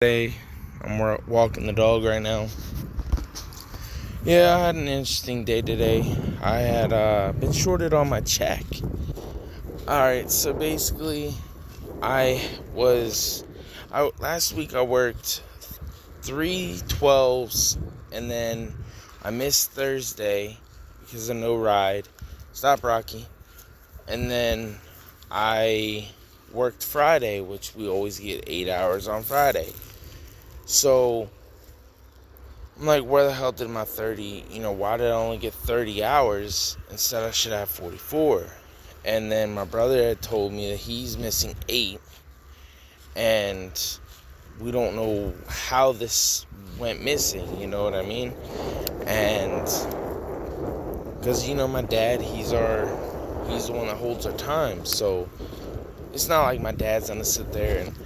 Today, I'm walking the dog right now. Yeah, I had an interesting day today. I had been shorted on my check. Alright, so basically, I was. Last week I worked 3 12s, and then I missed Thursday because of no ride. Stop, Rocky. And then I worked Friday, which we always get 8 hours on Friday. So I'm like, where the hell did my 30, why did I only get 30 hours instead I should have 44? And then my brother had told me that he's missing 8, and we don't know how this went missing, you know what I mean? And because, my dad, he's the one that holds our time, so it's not like my dad's gonna sit there and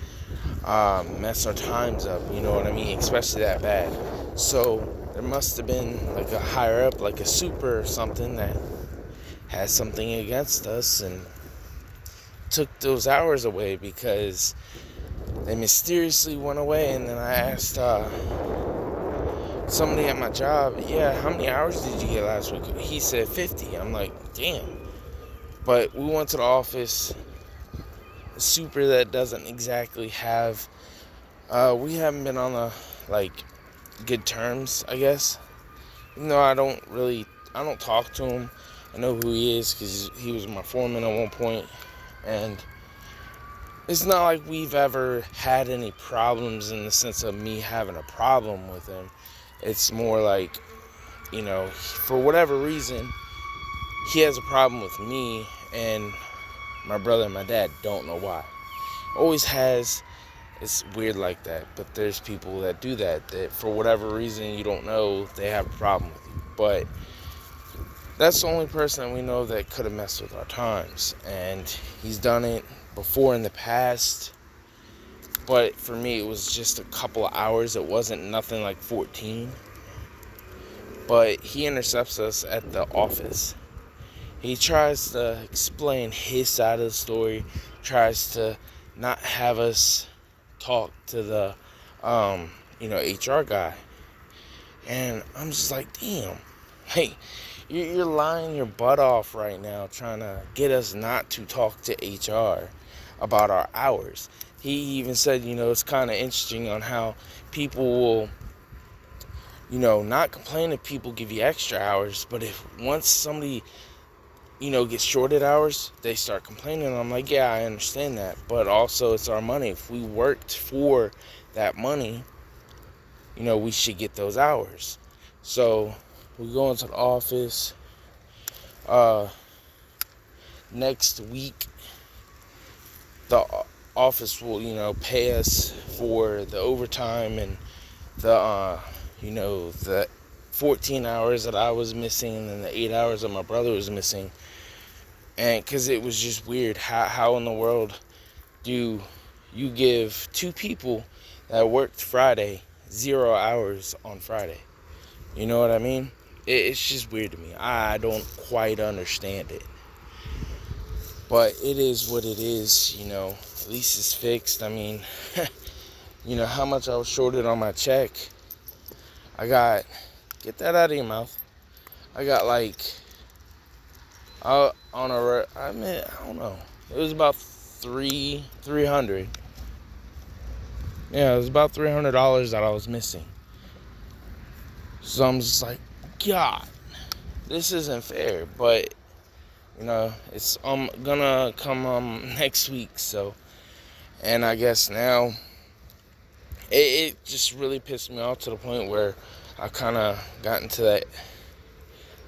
mess our times up, you know what I mean? Especially that bad. So there must have been like a higher up, like a super or something, that has something against us and took those hours away, because they mysteriously went away. And then I asked somebody at my job, yeah, how many hours did you get last week? He said 50. I'm like, damn. But we went to the office. The super that doesn't exactly have, we haven't been on good terms, I guess. No, I don't talk to him. I know who he is because he was my foreman at one point, and it's not like we've ever had any problems in the sense of me having a problem with him. It's more like, for whatever reason, he has a problem with me, and my brother and my dad don't know why. Always has. It's weird like that, but there's people that do that for whatever reason you don't know, they have a problem with you. But that's the only person that we know that could have messed with our times, and he's done it before in the past. But for me, it was just a couple of hours. It wasn't nothing like 14. But he intercepts us at the office. He tries to explain his side of the story, tries to not have us talk to the HR guy. And I'm just like, damn, hey, you're lying your butt off right now trying to get us not to talk to HR about our hours. He even said, it's kind of interesting on how people will, not complain if people give you extra hours, but if once somebody get shorted hours, they start complaining. And I'm like, yeah, I understand that, but also it's our money. If we worked for that money, we should get those hours. So we go into the office. Next week, the office will, pay us for the overtime and the 14 hours that I was missing, and then the 8 hours that my brother was missing. And because it was just weird, how in the world do you give 2 people that worked Friday 0 hours on Friday? You know what I mean? It's just weird to me. I don't quite understand it. But it is what it is, At least it's fixed. I mean, how much I was shorted on my check. Get that out of your mouth. I got I don't know. It was about 300. Yeah, it was about $300 that I was missing. So I'm just like, God, this isn't fair. But it's gonna come next week. So, and I guess now it just really pissed me off to the point where I kind of got into that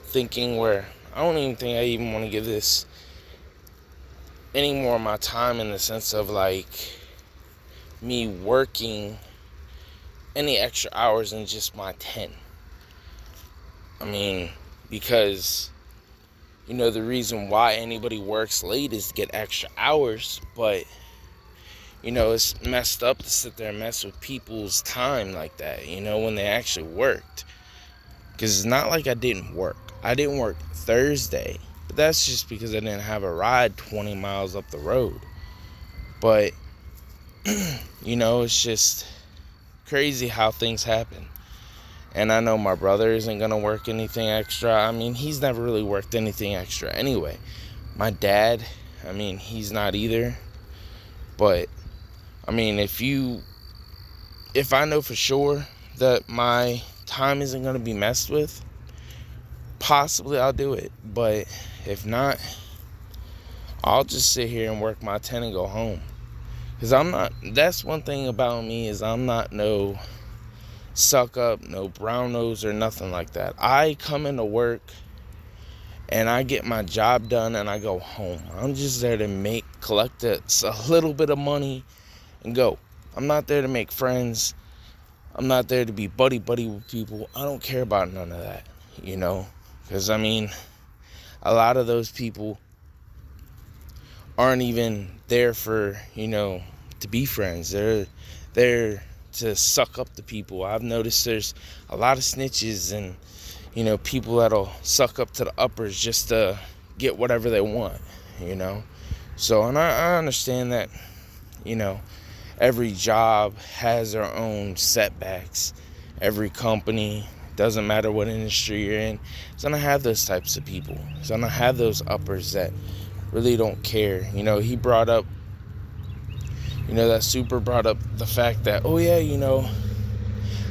thinking where I don't even think I even want to give this any more of my time, in the sense of me working any extra hours than just my 10. I mean, because the reason why anybody works late is to get extra hours, but it's messed up to sit there and mess with people's time like that, when they actually worked. Because it's not like I didn't work. I didn't work Thursday, but that's just because I didn't have a ride 20 miles up the road. But, it's just, crazy how things happen. And I know my brother isn't going to work anything extra. I mean, he's never really worked anything extra anyway. My dad, I mean, he's not either. But, I mean, if I know for sure that my time isn't going to be messed with, possibly I'll do it. But if not, I'll just sit here and work my 10 and go home. Because that's one thing about me, is I'm not no suck up, no brown nose or nothing like that. I come into work and I get my job done and I go home. I'm just there to collect a little bit of money and go. I'm not there to make friends. I'm not there to be buddy with people. I don't care about none of that, because I mean, a lot of those people aren't even there for, to be friends. They're there to suck up the people. I've noticed there's a lot of snitches and, people that'll suck up to the uppers just to get whatever they want, So, and I understand that, every job has their own setbacks. Every company, doesn't matter what industry you're in, is going to have those types of people. It's going to have those uppers that really don't care. He brought up, that super brought up the fact that, oh yeah,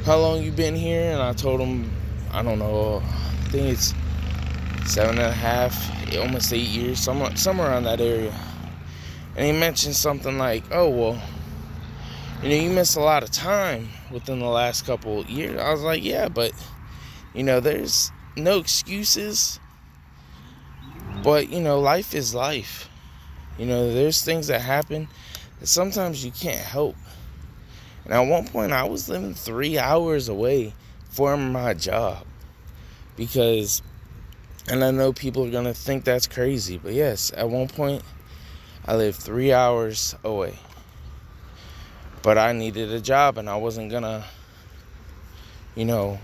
how long you been here? And I told him, I don't know, I think it's 7.5, almost 8 years, somewhere around that area. And he mentioned something like, oh, well, you missed a lot of time within the last couple of years. I was like, yeah, but, there's no excuses. But, life is life. There's things that happen that sometimes you can't help. And at one point, I was living 3 hours away from my job. And I know people are going to think that's crazy. But yes, at one point, I lived 3 hours away. But I needed a job, and I wasn't going to,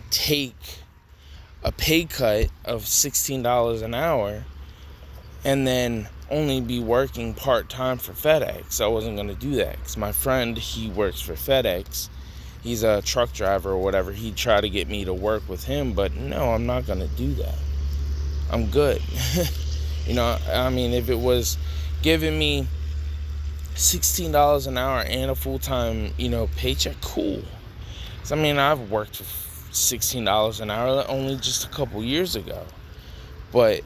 take a pay cut of $16 an hour and then only be working part-time for FedEx. I wasn't going to do that because my friend, he works for FedEx. He's a truck driver or whatever. He'd try to get me to work with him, but no, I'm not going to do that. I'm good. I mean, if it was giving me $16 an hour and a full-time, paycheck, cool. So, I mean, I've worked for $16 an hour only just a couple years ago. But,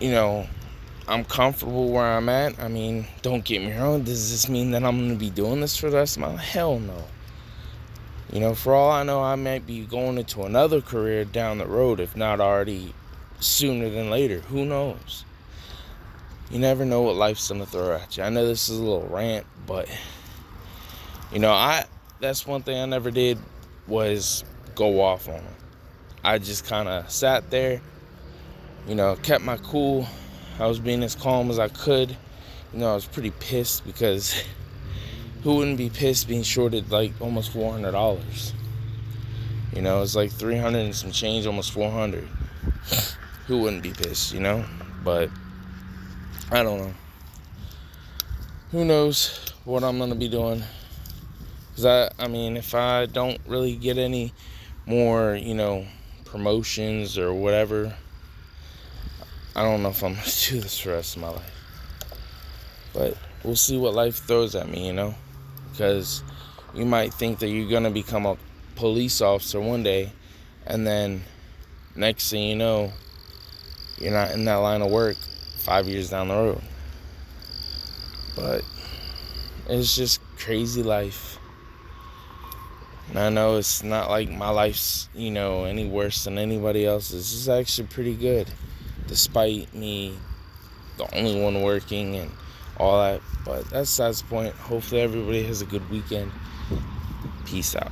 I'm comfortable where I'm at. I mean, don't get me wrong. Does this mean that I'm going to be doing this for the rest of my life? Hell no. For all I know, I might be going into another career down the road, if not already sooner than later. Who knows? You never know what life's going to throw at you. I know this is a little rant, but, that's one thing I never did was go off on them. I just kind of sat there, kept my cool. I was being as calm as I could. I was pretty pissed because who wouldn't be pissed being shorted like almost $400? It's like 300 and some change, almost 400. Who wouldn't be pissed, But I don't know. Who knows what I'm going to be doing? Because I mean, if I don't really get any more, promotions or whatever, I don't know if I'm going to do this for the rest of my life. But we'll see what life throws at me, Because you might think that you're going to become a police officer one day, and then next thing you know, you're not in that line of work 5 years down the road. But it's just crazy life. And I know it's not like my life's, any worse than anybody else's. It's actually pretty good, despite me, the only one working and all that. But that's the point. Hopefully everybody has a good weekend. Peace out.